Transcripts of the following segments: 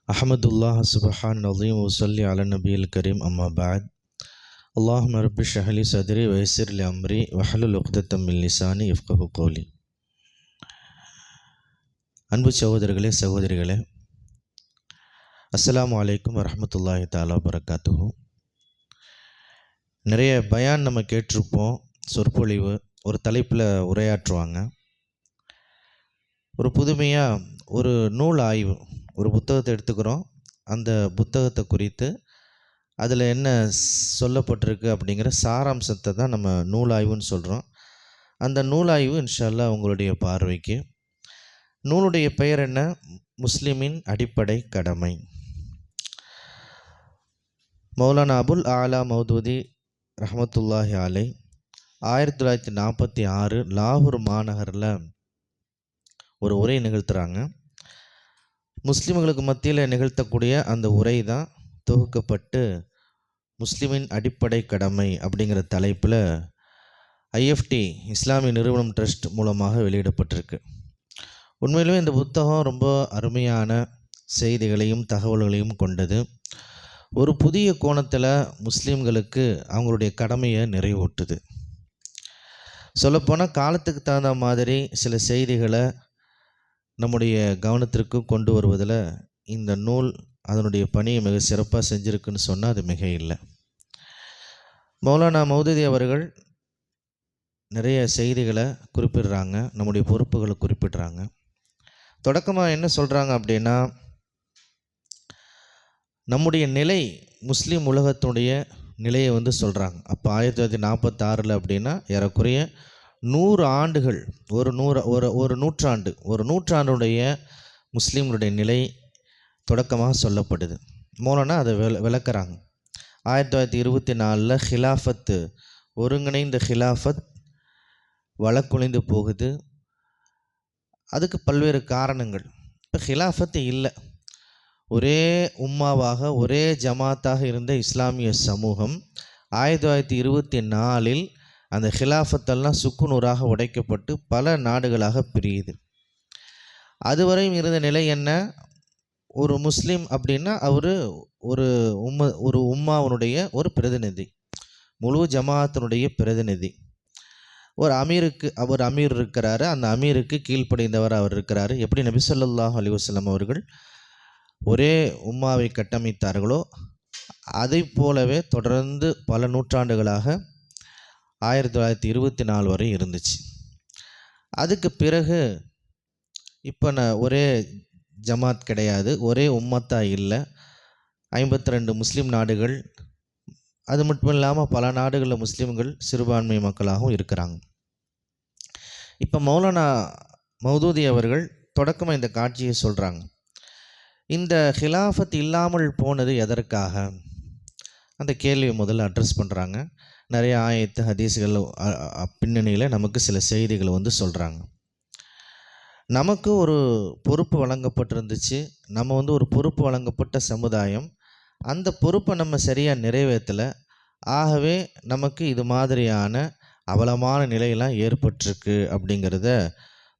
अहमदुल्लाह सुबहान नज़ीम वसल्ली अला नबील करीम अम्मा बाद अल्लाहुम्मा रब्बि इश्रह ली सदरी व यस्सिर लि अम्री वहलुल उक़्दतम मिन लिसानी यफ़क़हू क़ौली. அன்பு சகோதரர்களே சகோதரிகளே, அஸ்ஸலாமு அலைக்கும் வரஹ்மத்துல்லாஹி தஆலா வபரகாத்துஹு. நிறைய பயான் நம்ம கேட்டிருப்போம். சொற்பொழிவு ஒரு தலைப்பில் உரையாற்றுவாங்க. ஒரு புதுமையாக ஒரு நூல் ஆய்வு, ஒரு புத்தகத்தை எடுத்துக்கிறோம். அந்த புத்தகத்தை குறித்து அதில் என்ன சொல்லப்பட்டிருக்கு அப்படிங்கிற சாராம்சத்தை தான் நம்ம நூலாய்வுன்னு சொல்கிறோம். அந்த நூலாய்வு இன்ஷா அல்லாஹ் உங்களுடைய பார்வைக்கு. நூலுடைய பெயர் என்ன? முஸ்லிமின் அடிப்படை கடமை. மௌலானா அபுல் ஆலா மௌதூதி ரஹமத்துல்லாஹி அலை 1946 லாகூர் மாநகரில் ஒரு உரை நிகழ்த்துறாங்க. முஸ்லிம்களுக்கு மத்தியில் நிகழ்த்தக்கூடிய அந்த உரை தான் தொகுக்கப்பட்டு முஸ்லிமின் அடிப்படை கடமை அப்படிங்கிற தலைப்பில் ஐஎஃப்டி இஸ்லாமிய நிறுவனம் ட்ரஸ்ட் மூலமாக வெளியிடப்பட்டிருக்கு. உண்மையிலுமே இந்த புத்தகம் ரொம்ப அருமையான செய்திகளையும் தகவல்களையும் கொண்டது. ஒரு புதிய கோணத்தில் முஸ்லீம்களுக்கு அவங்களுடைய கடமையை நிறைவேற்றுது. சொல்லப்போனால் காலத்துக்கு தகுந்த மாதிரி சில செய்திகளை நம்முடைய கவனத்திற்கு கொண்டு வருவதில் இந்த நூல் அதனுடைய பணியை மிக சிறப்பாக செஞ்சுருக்குன்னு சொன்னால் அது மிக இல்லை. மௌலானா மௌதூதி அவர்கள் நிறைய செய்திகளை குறிப்பிடுறாங்க, நம்முடைய பொறுப்புகளை குறிப்பிடுறாங்க. தொடக்கமாக என்ன சொல்கிறாங்க அப்படின்னா, நம்முடைய நிலை முஸ்லீம் உலகத்துடைய நிலையை சொல்கிறாங்க. அப்போ 1946 அப்படின்னா ஏறக்குறைய 100 ஆண்டுகள், ஒரு நூற்றாண்டுடைய முஸ்லீம்களுடைய நிலை தொடக்கமாக சொல்லப்படுது. மௌலானா அதை விளக்குறாங்க. 1924 ஹிலாஃபத்து, ஒருங்கிணைந்த ஹிலாஃபத் வழக்குழிந்து போகுது. அதுக்கு பல்வேறு காரணங்கள். இப்போ ஹிலாஃபத்து இல்லை, ஒரே உம்மாவாக ஒரே ஜமாத்தாக இருந்த இஸ்லாமிய சமூகம் 1924 அந்த ஹிலாஃபத்தெல்லாம் சுக்குநூறாக உடைக்கப்பட்டு பல நாடுகளாக பிரியுது. அதுவரையும் இருந்த நிலை என்ன? ஒரு முஸ்லீம் அப்படின்னா அவர் ஒரு உம்மாவனுடைய ஒரு பிரதிநிதி, முழு ஜமாத்தினுடைய பிரதிநிதி. ஒரு அமீர் இருக்கிறாரு, அந்த அமீருக்கு கீழ்ப்படிந்தவர் அவர் இருக்கிறாரு. எப்படி நபி ஸல்லல்லாஹு அலைஹி வஸல்லம் அவர்கள் ஒரே உம்மாவை கட்டமைத்தார்களோ அதை போலவே தொடர்ந்து பல நூற்றாண்டுகளாக 1924 வரை இருந்துச்சு. அதுக்கு பிறகு இப்போ ஒரே ஜமாத் கிடையாது, ஒரே உம்மத்தா இல்லை. 52 முஸ்லீம் நாடுகள், அது மட்டும் இல்லாமல் பல நாடுகளில் முஸ்லீம்கள் சிறுபான்மை மக்களாகவும் இருக்கிறாங்க. இப்போ மௌலானா மௌதூதி அவர்கள் தொடக்கமாக இந்த காட்சியை சொல்கிறாங்க. இந்த ஹிலாஃபத் இல்லாமல் போனது எதற்காக? அந்த கேள்வியை முதல்ல அட்ரஸ் பண்ணுறாங்க. நிறைய ஆயத்து ஹதீஸ்கள் பின்னணியில் நமக்கு சில செய்திகளை சொல்கிறாங்க. நமக்கு ஒரு பொறுப்பு வழங்கப்பட்டிருந்துச்சு. நம்ம ஒரு பொறுப்பு வழங்கப்பட்ட சமுதாயம். அந்த பொறுப்பை நம்ம சரியாக நிறைவேற்றலை. ஆகவே நமக்கு இது மாதிரியான அவலமான நிலையெல்லாம் ஏற்பட்டிருக்கு அப்படிங்கிறத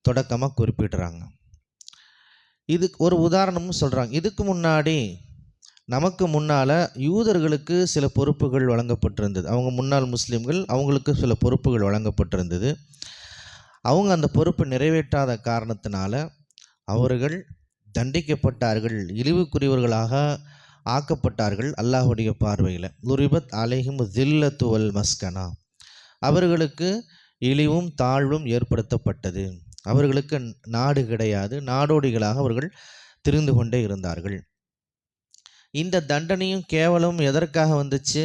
தொடக்கமாக குறிப்பிடுறாங்க. இதுக்கு ஒரு உதாரணமும் சொல்கிறாங்க. இதுக்கு முன்னாடி நமக்கு முன்னால் யூதர்களுக்கு சில பொறுப்புகள் வழங்கப்பட்டிருந்தது. அவங்க முன்னாள் முஸ்லீம்கள், அவங்களுக்கு சில பொறுப்புகள் வழங்கப்பட்டிருந்தது. அவங்க அந்த பொறுப்பை நிறைவேற்றாத காரணத்தினால அவர்கள் தண்டிக்கப்பட்டார்கள், இழிவுக்குரியவர்களாக ஆக்கப்பட்டார்கள் அல்லாஹுடைய பார்வையில். லுரிபத் அலைஹிம் தில்லத்து வல் மஸ்கனா, அவர்களுக்கு இழிவும் தாழ்வும் ஏற்படுத்தப்பட்டது. அவர்களுக்கு நாடு கிடையாது, நாடோடிகளாக அவர்கள் திரிந்து கொண்டே இருந்தார்கள். இந்த தண்டனையும் கேவலம் எதற்காக வந்துச்சு?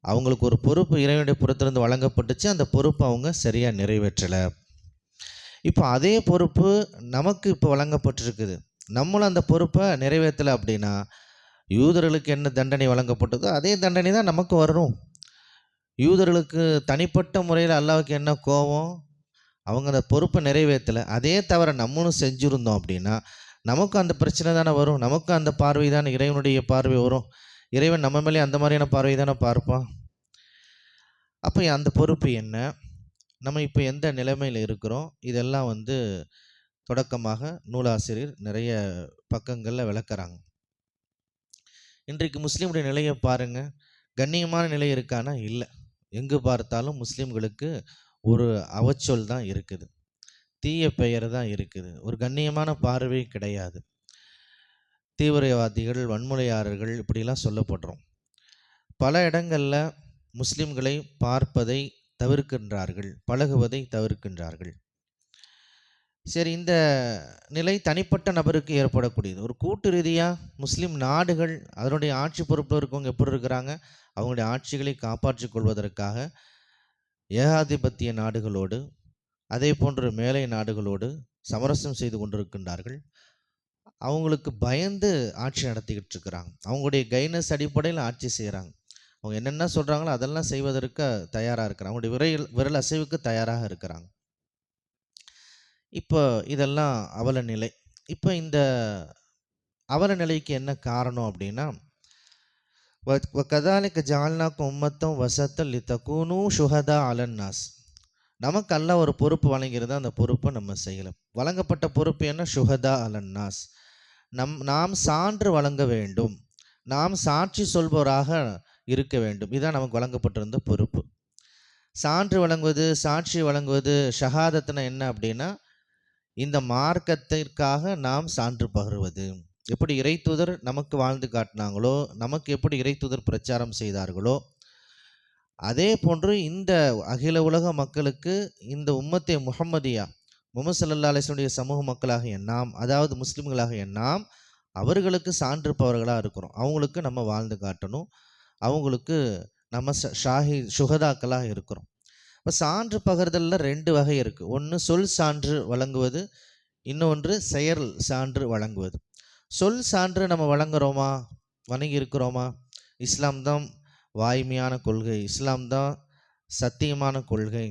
அவங்களுக்கு ஒரு பொறுப்பு இறைவனுடைய புறத்திலிருந்து வழங்கப்பட்டுச்சு, அந்த பொறுப்பை அவங்க சரியாக நிறைவேற்றலை. இப்போ அதே பொறுப்பு நமக்கு இப்போ வழங்கப்பட்டிருக்குது. நம்மளும் அந்த பொறுப்பை நிறைவேற்றலை அப்படின்னா யூதர்களுக்கு என்ன தண்டனை வழங்கப்பட்டதோ அதே தண்டனை தான் நமக்கு வரணும். யூதர்களுக்கு தனிப்பட்ட முறையில் அல்லாஹ்வுக்கு என்ன கோபம்? அவங்க அந்த பொறுப்பை நிறைவேற்றலை. அதே தவிர நம்மளும் செஞ்சுருந்தோம் அப்படின்னா நமக்கும் அந்த பிரச்சனை தானே வரும். நமக்கும் அந்த பார்வை தானே இறைவனுடைய பார்வை வரும். இறைவன் நம்ம மேலே அந்த மாதிரியான பார்வை தானே பார்ப்பான். அப்போ அந்த பொறுப்பு என்ன? நம்ம இப்போ எந்த நிலைமையில் இருக்கிறோம்? இதெல்லாம் தொடக்கமாக நூலாசிரியர் நிறைய பக்கங்களில் விளக்குறாங்க. இன்றைக்கு முஸ்லீமுடைய நிலையை பாருங்க, கண்ணியமான நிலை இருக்கானா? இல்லை. எங்கு பார்த்தாலும் முஸ்லீம்களுக்கு ஒரு அவச்சொல் தான் இருக்குது, தீய பெயர் தான் இருக்குது, ஒரு கண்ணியமான பார்வை கிடையாது. தீவிரவாதிகள், வன்முறையாளர்கள் இப்படிலாம் சொல்லப்படுறோம். பல இடங்களில் முஸ்லிம்களை பார்ப்பதை தவிர்க்கின்றார்கள், பழகுவதை தவிர்க்கின்றார்கள். சரி, இந்த நிலை தனிப்பட்ட நபருக்கு ஏற்படக்கூடியது. ஒரு கூட்டு ரீதியாக முஸ்லீம் நாடுகள் அதனுடைய ஆட்சி பொறுப்பில் இருக்கவங்க எப்படி இருக்கிறாங்க, அவங்களுடைய ஆட்சிகளை காப்பாற்றிக் கொள்வதற்காக ஏகாதிபத்திய நாடுகளோடு அதே போன்ற மேலை நாடுகளோடு சமரசம் செய்து கொண்டிருக்கின்றார்கள். அவங்களுக்கு பயந்து ஆட்சி நடத்திக்கிட்டு இருக்கிறாங்க. அவங்களுடைய கைனஸ் அடிப்படையில் ஆட்சி செய்கிறாங்க. அவங்க என்னென்ன சொல்கிறாங்களோ அதெல்லாம் செய்வதற்கு தயாராக இருக்கிறாங்க. அவங்களுடைய விரல் அசைவுக்கு தயாராக இருக்கிறாங்க. இப்போ இதெல்லாம் அவல நிலை. இப்போ இந்த அவல நிலைக்கு என்ன காரணம் அப்படின்னா, கதாலிக்க ஜால்னாக்கும் உம்மத்தம் வசத்தல் லித்தகூனு ஷுஹதா அலன்னாஸ். நமக்கு அல்லாஹ் ஒரு பொறுப்பு வழங்கியிருந்தா அந்த பொறுப்பை நம்ம செய்யலாம். வழங்கப்பட்ட பொறுப்பு என்ன? ஷுஹதா அலன்னாஸ். நாம் சான்று வழங்க வேண்டும், நாம் சாட்சி சொல்பவராக இருக்க வேண்டும். இதுதான் நமக்கு வழங்கப்பட்டிருந்த பொறுப்பு. சான்று வழங்குவது, சாட்சி வழங்குவது, ஷஹாதத்துனா என்ன அப்படின்னா, இந்த மார்க்கத்திற்காக நாம் சான்று பகருவது. எப்படி இறைத்தூதர் நமக்கு வாழ்ந்து காட்டினாங்களோ, நமக்கு எப்படி இறைத்தூதர் பிரச்சாரம் செய்தார்களோ, அதே போன்று இந்த அகில உலக மக்களுக்கு இந்த உம்மத்தே முஹம்மதியா, முஹம்மது ஸல்லல்லாஹு அலைஹி வஸல்லம் சமூக மக்களாகிய நாம், அதாவது முஸ்லிம்களாகிய நாம் அவர்களுக்கு சான்றுப்பவர்களாக இருக்கிறோம். அவங்களுக்கு நம்ம வாழ்ந்து காட்டணும், அவங்களுக்கு நம்ம சுகதாக்களாக இருக்கிறோம். இப்போ சான்று பகர்தலில் 2 வகை இருக்குது. ஒன்று சொல் சான்று வழங்குவது, இன்னொன்று செயல் சான்று வழங்குவது. சொல் சான்று நம்ம வழங்குகிறோமா, வணங்கி இருக்கிறோமா? இஸ்லாம் தான் வாய்மையான கொள்கை, இஸ்லாம் தான் சத்தியமான கொள்கை,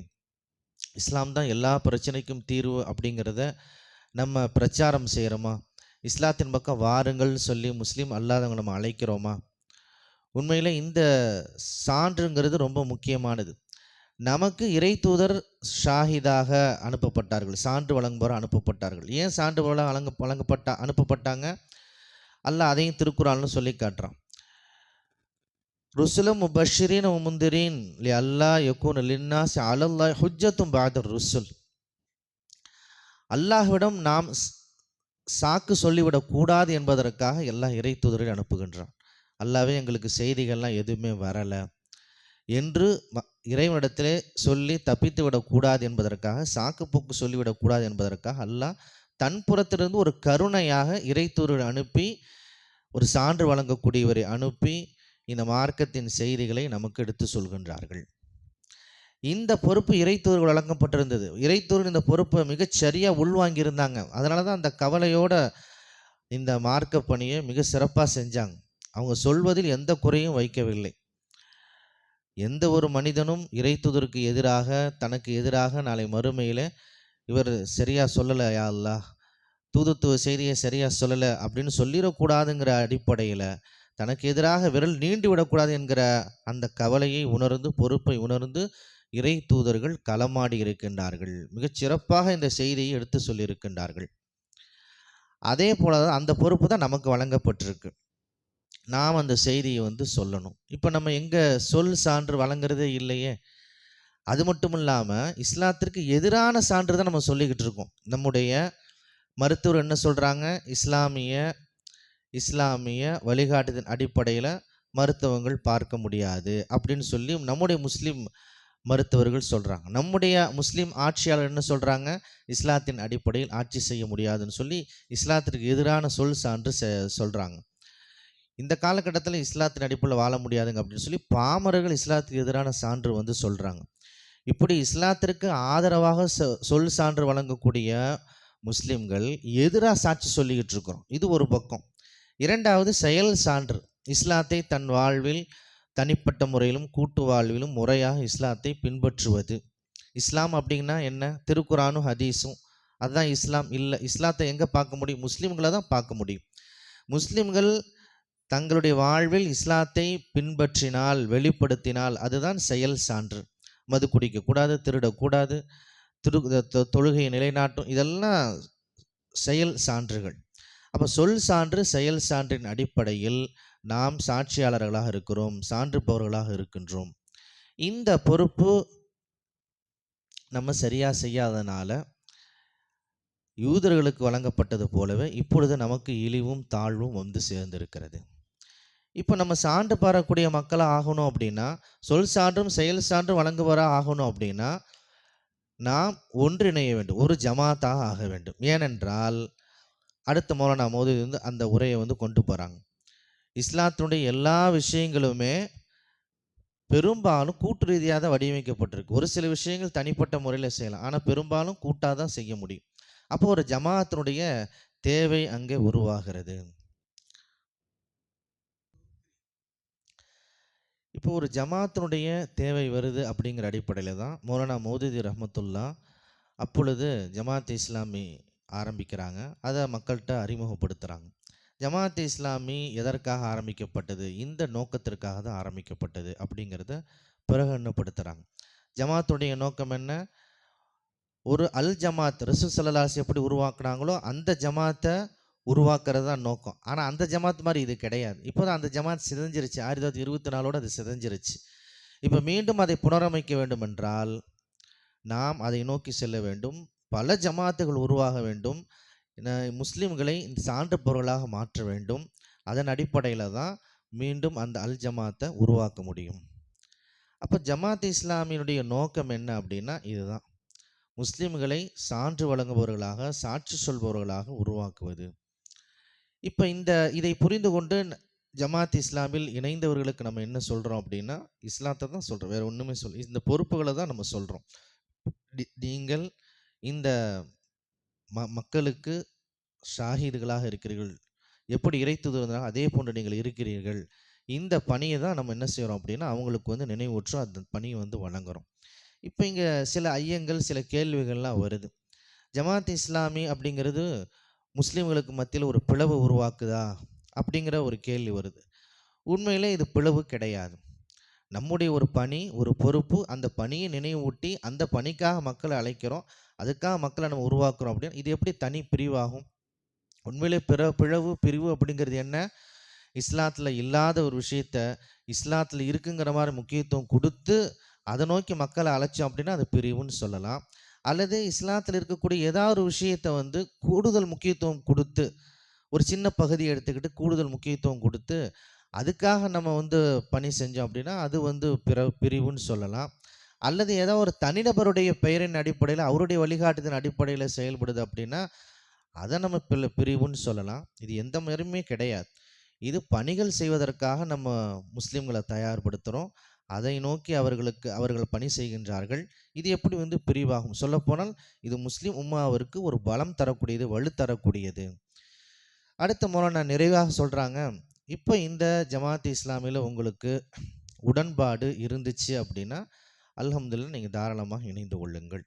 இஸ்லாம் தான் எல்லா பிரச்சனைக்கும் தீர்வு அப்படிங்கிறத நம்ம பிரச்சாரம் செய்கிறோமா? இஸ்லாத்தின் பக்கம் வாருங்கள்னு சொல்லி முஸ்லீம் அல்லாதவங்க நம்ம அழைக்கிறோமா? உண்மையில் இந்த சான்றுங்கிறது ரொம்ப முக்கியமானது. நமக்கு இறை தூதர் ஷாஹிதாக அனுப்பப்பட்டார்கள், சான்று வழங்குபவர் அனுப்பப்பட்டார்கள். ஏன் சான்று அனுப்பப்பட்டாங்க? அல்லாஹ் அதையும் திருக்குறான்னு சொல்லி காட்டுறான். ருசுலும் முபஷிரீன் முந்திரீன் லி அல்லா யக்கூன லின்னாஸ் அலல்லாஹி ஹுஜ்ஜத்தும் பஅத ருசுல். அல்லாஹ்விடம் நாம் சாக்கு சொல்லிவிடக்கூடாது என்பதற்காக எல்லா இறை தூதரை அனுப்புகின்றான். அல்லாவே எங்களுக்கு செய்திகள்லாம் எதுவுமே வரலை என்று இறைவனிடத்திலே சொல்லி தப்பித்து விடக்கூடாது என்பதற்காக, சாக்குப்போக்கு சொல்லிவிடக்கூடாது என்பதற்காக அல்லாஹ் தன் புறத்திலிருந்து ஒரு கருணையாக இறை தூதரை அனுப்பி, ஒரு சான்று வழங்கக்கூடியவரை அனுப்பி இந்த மார்க்கத்தின் செய்திகளை நமக்கு எடுத்து சொல்கின்றார்கள். இந்த பொறுப்பு இறை தூதர்கள் வழங்கப்பட்டிருந்தது. இறை தூதர் இந்த பொறுப்பை மிகச்சரியாக உள்வாங்கியிருந்தாங்க. அதனால தான் அந்த கவலையோட இந்த மார்க்க பணியை மிக சிறப்பாக செஞ்சாங்க. அவங்க சொல்வதில் எந்த குறையும் வைக்கவில்லை. எந்த ஒரு மனிதனும் இறை தூதருக்கு எதிராக, தனக்கு எதிராக நாளை மறுமையில் இவர் சரியாக சொல்லலை, யா அல்லாஹ் தூதுத்துவ செய்தியை சரியாக சொல்லலை அப்படின்னு சொல்லிடக்கூடாதுங்கிற அடிப்படையில், தனக்கு எதிராக விரல் நீண்டு விடக்கூடாது என்கிற அந்த கவலையை உணர்ந்து, பொறுப்பை உணர்ந்து இறை தூதர்கள் களமாடி இருக்கின்றார்கள். மிகச்சிறப்பாக இந்த செய்தியை எடுத்து சொல்லியிருக்கின்றார்கள். அதே போல தான் அந்த பொறுப்பு தான் நமக்கு வழங்கப்பட்டிருக்கு. நாம் அந்த செய்தியை சொல்லணும். இப்போ நம்ம எங்கே சொல் சான்று வழங்குறதே இல்லையே. அது மட்டும் இல்லாமல் இஸ்லாத்திற்கு எதிரான சான்று தான் நம்ம சொல்லிக்கிட்டு இருக்கோம். நம்முடைய மருத்துவர் என்ன சொல்கிறாங்க? இஸ்லாமிய வழிகாட்டுதலின் அடிப்படையில் மருத்துவங்கள் பார்க்க முடியாது அப்படின்னு சொல்லி நம்முடைய முஸ்லீம் மருத்துவர்கள் சொல்கிறாங்க. நம்முடைய முஸ்லீம் ஆட்சியாளர் என்ன சொல்கிறாங்க? இஸ்லாத்தின் அடிப்படையில் ஆட்சி செய்ய முடியாதுன்னு சொல்லி இஸ்லாத்திற்கு எதிரான சொல் சான்று சொல்கிறாங்க. இந்த காலகட்டத்தில் இஸ்லாத்தின் அடிப்படையில் வாழ முடியாதுங்க அப்படின்னு சொல்லி பாமரர்கள் இஸ்லாத்துக்கு எதிரான சான்று சொல்கிறாங்க. இப்படி இஸ்லாத்திற்கு ஆதரவாக சொல் சான்று வழங்கக்கூடிய முஸ்லீம்கள் எதிராக சாட்சி சொல்லிக்கிட்டு இருக்கிறோம். இது ஒரு பக்கம். இரண்டாவது செயல் சான்று. இஸ்லாத்தை தன் வாழ்வில் தனிப்பட்ட முறையிலும் கூட்டு வாழ்விலும் முறையாக இஸ்லாத்தை பின்பற்றுவது. இஸ்லாம் அப்படின்னா என்ன? திருக்குரானும் ஹதீஸும், அதுதான் இஸ்லாம். இல்லை, இஸ்லாத்தை எங்கே பார்க்க முடியும்? முஸ்லீம்களை தான் பார்க்க முடியும். முஸ்லீம்கள் தங்களுடைய வாழ்வில் இஸ்லாத்தை பின்பற்றினால், வெளிப்படுத்தினால் அதுதான் செயல் சான்று. மது குடிக்கக்கூடாது, திருடக்கூடாது, தொழுகையை நிலைநாட்டும், இதெல்லாம் செயல் சான்றுகள். அப்போ சொல் சான்று செயல் சான்றின் அடிப்படையில் நாம் சாட்சியாளர்களாக இருக்கிறோம், சான்றுபவர்களாக இருக்கின்றோம். இந்த பொறுப்பு நம்ம சரியாக செய்யாதனால யூதர்களுக்கு வழங்கப்பட்டது போலவே இப்பொழுது நமக்கு இழிவும் தாழ்வும் வந்து சேர்ந்திருக்கிறது. இப்போ நம்ம சான்று பெறக்கூடிய மக்களாக ஆகணும் அப்படின்னா, சொல் சான்றும் செயல் சான்றும் வழங்குவராக ஆகணும் அப்படின்னா, நாம் ஒன்றிணைய வேண்டும், ஒரு ஜமாத்தாக ஆக வேண்டும். ஏனென்றால் அடுத்த மௌலானா மோதி வந்து அந்த உரையை வந்து கொண்டு போகிறாங்க. இஸ்லாத்தினுடைய எல்லா விஷயங்களுமே பெரும்பாலும் கூட்டு ரீதியாக தான் வடிவமைக்கப்பட்டிருக்கு. ஒரு சில விஷயங்கள் தனிப்பட்ட முறையில் செய்யலாம், ஆனால் பெரும்பாலும் கூட்டாக தான் செய்ய முடியும். அப்போ ஒரு ஜமாத்தினுடைய தேவை அங்கே உருவாகிறது. இப்போ ஒரு ஜமாத்தினுடைய தேவை வருது அப்படிங்கிற அடிப்படையில் தான் மௌலானா மௌதூதி ரஹ்மத்துல்லா அப்பொழுது ஜமாத் இஸ்லாமி ஆரம்பிக்கிறாங்க. அதை மக்கள்கிட்ட அறிமுகப்படுத்துகிறாங்க. ஜமாத் இஸ்லாமி எதற்காக ஆரம்பிக்கப்பட்டது, இந்த நோக்கத்திற்காக தான் ஆரம்பிக்கப்பட்டது அப்படிங்கிறத பிரகடனப்படுத்துகிறாங்க. ஜமாத்துடைய நோக்கம் என்ன? ஒரு அல் ஜமாத் ரசூல் ஸல்லல்லாஹு அலைஹி எப்படி உருவாக்குனாங்களோ அந்த ஜமாத்தை உருவாக்குறது தான் நோக்கம். ஆனால் அந்த ஜமாத் மாதிரி இது கிடையாது. இப்போ தான் அந்த ஜமாத் சிதைஞ்சிருச்சு. 1924 அது சிதைஞ்சிருச்சு. இப்போ மீண்டும் அதை புனரமைக்க வேண்டும் என்றால் நாம் அதை நோக்கி செல்ல வேண்டும். பல ஜமாத்துகள் உருவாக வேண்டும். முஸ்லீம்களை இந்த சான்று பொருளாக மாற்ற வேண்டும். அதன் அடிப்படையில் தான் மீண்டும் அந்த அல் ஜமாத்தை உருவாக்க முடியும். அப்போ ஜமாத் இஸ்லாமியினுடைய நோக்கம் என்ன அப்படின்னா இதுதான், முஸ்லீம்களை சான்று வழங்குபவர்களாக, சாட்சி சொல்பவர்களாக உருவாக்குவது. இப்போ இதை புரிந்து கொண்டு ஜமாத் இஸ்லாமில் இணைந்தவர்களுக்கு நம்ம என்ன சொல்கிறோம் அப்படின்னா, இஸ்லாத்தை தான் சொல்கிறோம், வேறு ஒன்றுமே இந்த பொறுப்புகளை தான் நம்ம சொல்கிறோம். நீங்கள் இந்த மக்களுக்கு ஷாஹீதுகளாக இருக்கிறீர்கள், எப்படி இறைத்துதல் அதே போன்று நீங்கள் இருக்கிறீர்கள். இந்த பணியை தான் நம்ம என்ன செய்கிறோம் அப்படின்னா அவங்களுக்கு வந்து நினைவூற்று அந்த பணியை வந்து வழங்குகிறோம். இப்போ இங்கே சில ஐயங்கள், சில கேள்விகள்லாம் வருது. ஜமாத் இஸ்லாமி அப்படிங்கிறது முஸ்லீம்களுக்கு மத்தியில் ஒரு பிளவு உருவாக்குதா அப்படிங்கிற ஒரு கேள்வி வருது. உண்மையிலே இது பிளவு கிடையாது. நம்முடைய ஒரு பணி, ஒரு பொறுப்பு, அந்த பணியை நினைவூட்டி அந்த பணிக்காக மக்களை அழைக்கிறோம், அதுக்காக மக்களை நம்ம உருவாக்குறோம். அப்படின்னு இது எப்படி தனி பிரிவாகும்? உண்மையிலே பிளவு பிரிவு அப்படிங்கிறது என்ன? இஸ்லாத்தில் இல்லாத ஒரு விஷயத்த இஸ்லாத்தில் இருக்குங்கிற மாதிரி முக்கியத்துவம் கொடுத்து அதை நோக்கி மக்களை அழைச்சோம் அப்படின்னா அது பிரிவுன்னு சொல்லலாம். அல்லது இஸ்லாத்தில் இருக்கக்கூடிய ஏதாவது ஒரு விஷயத்தை வந்து கூடுதல் முக்கியத்துவம் கொடுத்து, ஒரு சின்ன பகுதியை எடுத்துக்கிட்டு கூடுதல் முக்கியத்துவம் கொடுத்து அதுக்காக நம்ம வந்து பணி செஞ்சோம் அப்படின்னா அது வந்து பிரிவுன்னு சொல்லலாம். அல்லது ஏதோ ஒரு தனிநபருடைய பெயரின் அடிப்படையில், அவருடைய வழிகாட்டுதலின் அடிப்படையில் செயல்படுது அப்படின்னா அதை நம்ம பிரிவுன்னு சொல்லலாம். இது எந்த மாதிரியுமே கிடையாது. இது பணிகள் செய்வதற்காக நம்ம முஸ்லீம்களை தயார்படுத்துகிறோம், அதை நோக்கி அவர்கள் பணி செய்கின்றார்கள். இது எப்படி வந்து பிரிவாகும்? சொல்லப்போனால் இது முஸ்லீம் உம்மாவிற்கு ஒரு பலம் தரக்கூடியது, வலு தரக்கூடியது. அடுத்த முறை நான் நிறைவாக சொல்கிறாங்க, இப்போ இந்த ஜமாத் இஸ்லாமியில் உங்களுக்கு உடன்பாடு இருந்துச்சு அப்படின்னா அல்ஹம்துலில்லாஹ் நீங்கள் தாராளமாக இணைந்து கொள்ளுங்கள்.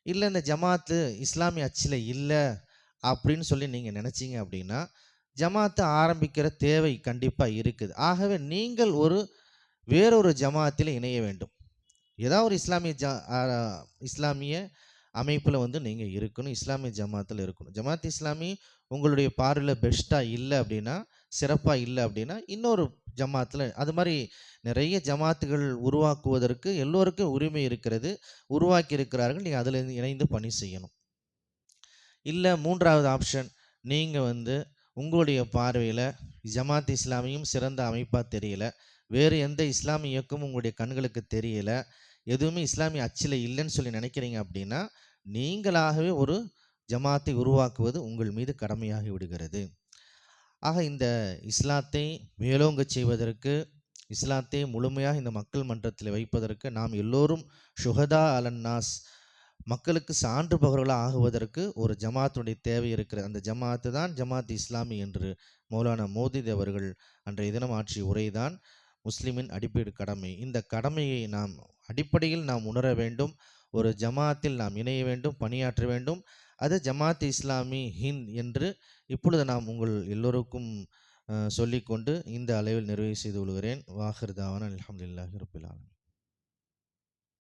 இல்லை இந்த ஜமாத்து இஸ்லாமிய அச்சில் இல்லை அப்படின்னு சொல்லி நீங்கள் நினச்சிங்க அப்படின்னா ஜமாத்தை ஆரம்பிக்கிற தேவை கண்டிப்பாக இருக்குது. ஆகவே நீங்கள் வேறொரு ஜமாத்தில் இணைய வேண்டும். ஏதாவது ஒரு இஸ்லாமிய அமைப்பில் வந்து நீங்கள் இருக்கணும், இஸ்லாமிய ஜமாத்தில் இருக்கணும். ஜமாத் இஸ்லாமி உங்களுடைய பார்வையில் பெஸ்ட்டாக இல்லை அப்படின்னா, சிறப்பாக இல்லை அப்படின்னா இன்னொரு ஜமாத்தில், அது மாதிரி நிறைய ஜமாத்துகள் உருவாக்குவதற்கு எல்லோருக்கும் உரிமை இருக்கிறது, உருவாக்கி இருக்கிறார்கள். நீங்கள் அதில் இணைந்து பணி செய்யணும். இல்லை மூன்றாவது ஆப்ஷன், நீங்கள் வந்து உங்களுடைய பார்வையில் ஜமாத் இஸ்லாமியும் சிறந்த அமைப்பாக தெரியல, வேறு எந்த இஸ்லாமிய இயக்கமும் உங்களுடைய கண்களுக்கு தெரியல, எதுவுமே இஸ்லாமிய அச்சில் இல்லைன்னு சொல்லி நினைக்கிறீங்க அப்படின்னா நீங்களாகவே ஒரு ஜமாத்தை உருவாக்குவது உங்கள் மீது கடமையாகி விடுகிறது. ஆக இந்த இஸ்லாத்தை மேலோங்க செய்வதற்கு, இஸ்லாத்தை முழுமையாக இந்த மக்கள் மன்றத்தில் வைப்பதற்கு நாம் எல்லோரும் ஷுஹதா அலன்னாஸ், மக்களுக்கு சான்று பகர்களாக ஆகுவதற்கு ஒரு ஜமாத்துடைய தேவை இருக்கிறது. அந்த ஜமாத்து தான் ஜமாத் இஸ்லாமி என்று மௌலானா மோதித் அவர்கள் அன்றைய தினம் ஆற்றிய உரைதான் முஸ்லிமின் அடிப்படை கடமை. இந்த கடமையை நாம் அடிப்படையில் நாம் உணர வேண்டும். ஒரு ஜமாத்தில் நாம் இணைய வேண்டும், பணியாற்ற வேண்டும். அது ஜமாத் இஸ்லாமி ஹிந்த் என்று இப்பொழுது நாம் உங்கள் எல்லோருக்கும் சொல்லிக்கொண்டு இந்த அளவில் நிறைவு செய்து கொள்கிறேன். வாஹிர் தாவானா அல்ஹம்துலில்லாஹி ரப்பில் ஆலமீன்.